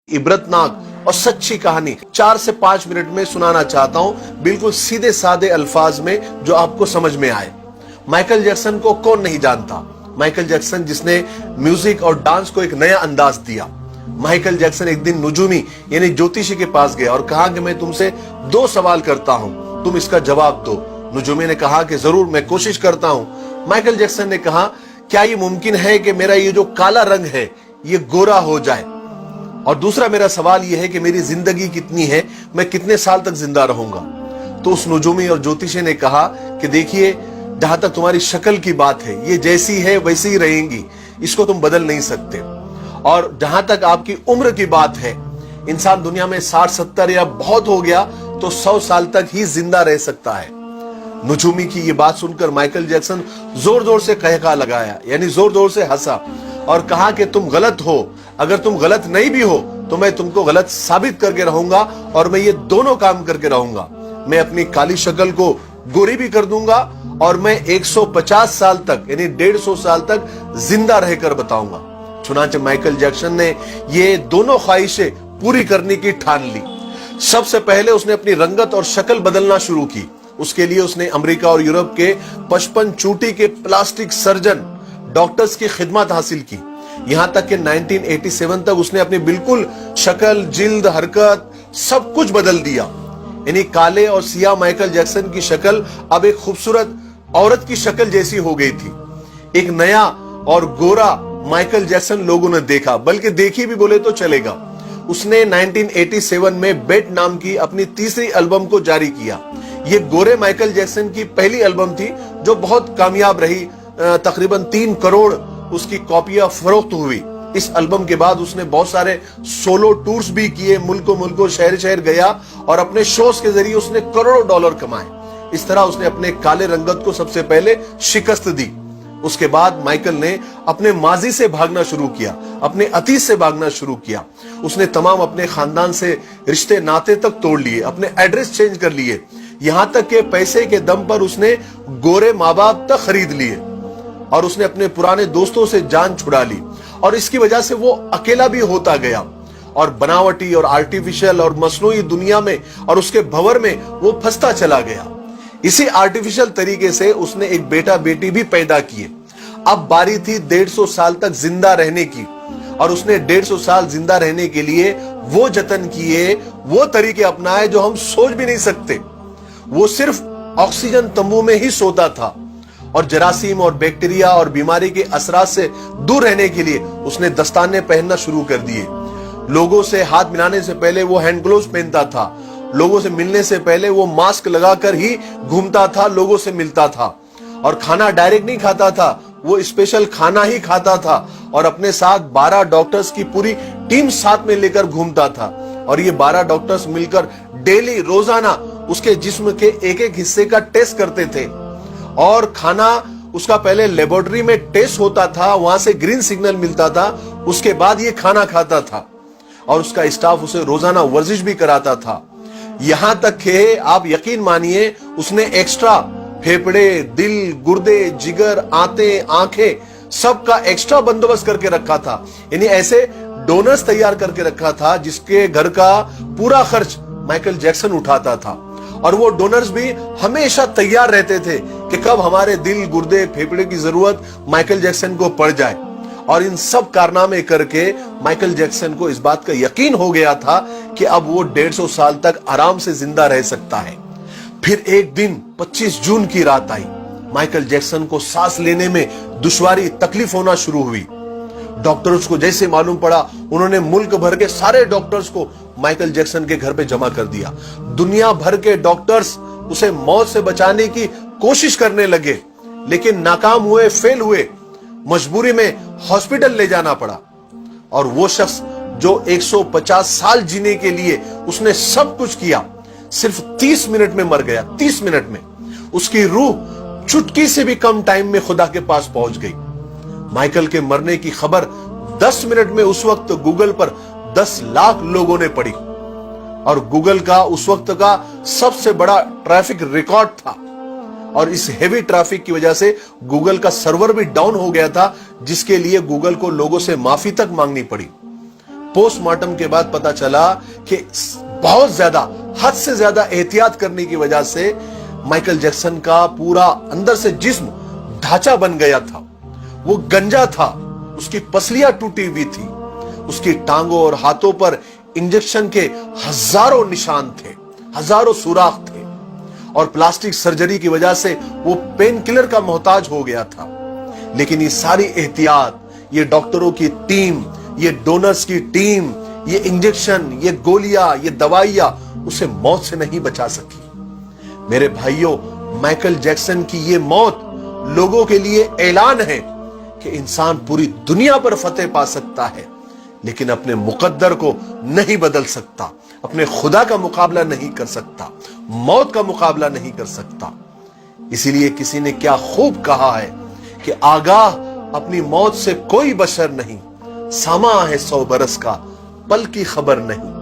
इबरतनाक और सच्ची कहानी 4 से 5 मिनट में सुनाना चाहता हूं, बिल्कुल सीधे साधे अल्फाज में जो आपको समझ में आए। माइकल जैक्सन को कौन नहीं जानता? माइकल जैक्सन जिसने म्यूजिक और डांस को एक नया अंदाज दिया। माइकल जैक्सन एक दिन नुजूमी यानी ज्योतिषी के पास गया और कहा कि मैं तुमसे 2 सवाल करता हूं, तुम इसका जवाब दो। नुजूमी ने कहा कि जरूर, मैं कोशिश करता हूं। माइकल जैक्सन ने कहा, क्या ये मुमकिन है कि मेरा ये जो काला रंग है ये गोरा हो जाए? और दूसरा मेरा सवाल यह है कि मेरी जिंदगी कितनी है, मैं कितने साल तक जिंदा रहूंगा? तो उस नुजूमी और ज्योतिषी ने कहा कि देखिए, जहां तक तुम्हारी शक्ल की बात है, ये जैसी है वैसी ही रहेंगी, इसको तुम बदल नहीं सकते। और जहां तक आपकी उम्र की बात है, इंसान दुनिया में 60-70 या बहुत हो गया तो 100 साल तक ही जिंदा रह सकता है। नुजूमी की ये बात सुनकर माइकल जैक्सन जोर जोर से कहका लगाया, यानी जोर जोर से हंसा और कहा कि तुम गलत हो। अगर तुम गलत नहीं भी हो तो मैं तुमको गलत साबित करके रहूंगा, और मैं ये दोनों काम करके रहूंगा। मैं अपनी काली शक्ल को गोरी भी कर दूंगा और मैं 150 साल तक यानी 150 साल तक जिंदा रहकर बताऊंगा। चुनांचे माइकल जैक्सन ने ये दोनों ख्वाहिशें पूरी करने की ठान ली। सबसे पहले उसने अपनी रंगत और शक्ल बदलना शुरू की। उसके लिए उसने अमेरिका और यूरोप के 55 चोटी के प्लास्टिक सर्जन डॉक्टर्स की खिदमत हासिल की। यहां तक कि 1987 तक उसने अपनी बिल्कुल शक्ल, जिल्द, हरकत सब कुछ बदल दिया। यानी काले और सियाह माइकल जैक्सन की शक्ल अब एक खूबसूरत औरत की शक्ल जैसी हो गई थी। एक नया और गोरा माइकल जैक्सन लोगों ने देखा, बल्कि देखी भी बोले तो चलेगा। उसने 1987 में बेट नाम की अपनी तीसरी एल्बम को जारी किया। ये गोरे माइकल जैक्सन की पहली एल्बम थी जो बहुत कामयाब रही। तकरीबन 3 करोड़ उसकी कॉपियां फरोख्त हुई। इस एल्बम के बाद उसने बहुत सारे सोलो टूर्स भी किए, मुल्कों मुल्कों, शहर शहर गया और अपने शोज के जरिए उसने करोड़ों डॉलर कमाए। इस तरह उसने अपने काले रंगत को सबसे पहले शिकस्त दी। उसके बाद माइकल ने अपने माजी से भागना शुरू किया, अपने अतीत से भागना शुरू किया। उसने तमाम अपने खानदान से रिश्ते नाते तक तोड़ लिए, अपने एड्रेस चेंज कर लिए, यहां तक के पैसे के दम पर उसने गोरे माँ बाप तक खरीद लिए और उसने अपने पुराने दोस्तों से जान छुड़ा ली। और इसकी वजह से वो अकेला भी होता गया और बनावटी और आर्टिफिशियल और मसनूई दुनिया में और उसके भंवर में वो फंसता चला गया। इसी आर्टिफिशियल तरीके से उसने एक बेटा बेटी भी पैदा किए। अब बारी थी 150 साल तक जिंदा रहने की, और उसने 150 साल जिंदा रहने के लिए वो जतन किए, वो तरीके अपनाए जो हम सोच भी नहीं सकते। वो सिर्फ ऑक्सीजन तंबू में ही सोता था और जरासीम और बैक्टीरिया और बीमारी के असरात से दूर रहने के लिए उसने दस्ताने पहनना शुरू कर दिए। लोगों से हाथ मिलाने से पहले वो हैंड ग्लोव्स पहनता था। लोगों से मिलने से पहले वो मास्क लगाकर ही घूमता था, लोगों से मिलता था। और खाना डायरेक्ट नहीं खाता था, वो स्पेशल खाना ही खाता था। और अपने साथ 12 डॉक्टर्स की पूरी टीम साथ में लेकर घूमता था। और ये 12 डॉक्टर्स मिलकर डेली, रोजाना उसके जिस्म के एक एक हिस्से का टेस्ट करते थे। और खाना उसका पहले लेबोरेटरी में टेस्ट होता था, वहां से ग्रीन सिग्नल मिलता था, उसके बाद ये खाना खाता था। और उसका स्टाफ उसे रोजाना वर्जिश भी कराता था। यहां तक कि आप यकीन मानिए, उसने एक्स्ट्रा फेफड़े, दिल, गुर्दे, जिगर, आंतें, आंखें सबका एक्स्ट्रा बंदोबस्त करके रखा था। यानी ऐसे डोनर्स तैयार करके रखा था जिसके घर का पूरा खर्च माइकल जैक्सन उठाता था। और वो डोनर्स भी हमेशा तैयार रहते थे कि कब हमारे दिल, गुर्दे, फेफड़े की जरूरत माइकल जैक्सन को पड़ जाए। और इन सब कारनामे करके माइकल जैक्सन को इस बात का यकीन हो गया था कि अब वो 150 साल तक आराम से जिंदा रह सकता है। फिर एक दिन 25 जून की रात आई। माइकल जैक्सन को सांस लेने में दुश्वारी, तकलीफ होना शुरू हुई। डॉक्टर्स को जैसे मालूम पड़ा, उन्होंने मुल्क भर के सारे डॉक्टर्स को माइकल जैक्सन के घर पे जमा कर दिया। दुनिया भर के डॉक्टर्स उसे मौत से बचाने की कोशिश करने लगे, लेकिन नाकाम हुए, फेल हुए। मजबूरी में हॉस्पिटल ले जाना पड़ा। और वो शख्स जो 150 साल जीने के लिए उसने सब कुछ किया, सिर्फ 30 मिनट में मर गया। 30 मिनट में उसकी रूह चुटकी से भी कम टाइम में खुदा के पास पहुंच गई। माइकल के मरने की खबर 10 मिनट में उस वक्त गूगल पर 10 लाख लोगों ने पढ़ी। और गूगल का उस वक्त का सबसे बड़ा ट्रैफिक रिकॉर्ड था। और इस हेवी ट्रैफिक की वजह से गूगल का सर्वर भी डाउन हो गया था, जिसके लिए गूगल को लोगों से माफी तक मांगनी पड़ी। पोस्ट मार्टम के बाद पता चला कि बहुत ज्यादा, हद से ज्यादा एहतियात करने की वजह से माइकल जैक्सन का पूरा अंदर से जिस्म ढांचा बन गया था। वो गंजा था, उसकी पसलियां टूटी हुई थी, उसकी टांगों और हाथों पर इंजेक्शन के हजारों निशान थे, हजारों सुराख थे, और प्लास्टिक सर्जरी की वजह से वो पेन किलर का मोहताज हो गया था। लेकिन ये सारी एहतियात, ये डॉक्टरों की टीम, ये डोनर्स की टीम, ये इंजेक्शन, ये गोलियां, ये दवाइयां उसे मौत से नहीं बचा सकी। मेरे भाइयों, माइकल जैक्सन की ये मौत लोगों के लिए ऐलान है कि इंसान पूरी दुनिया पर फतेह पा सकता है, लेकिन अपने मुकद्दर को नहीं बदल सकता, अपने खुदा का मुकाबला नहीं कर सकता, मौत का मुकाबला नहीं कर सकता। इसीलिए किसी ने क्या खूब कहा है कि आगाह अपनी मौत से कोई बशर नहीं, सामा है 100 बरस का, पल की खबर नहीं।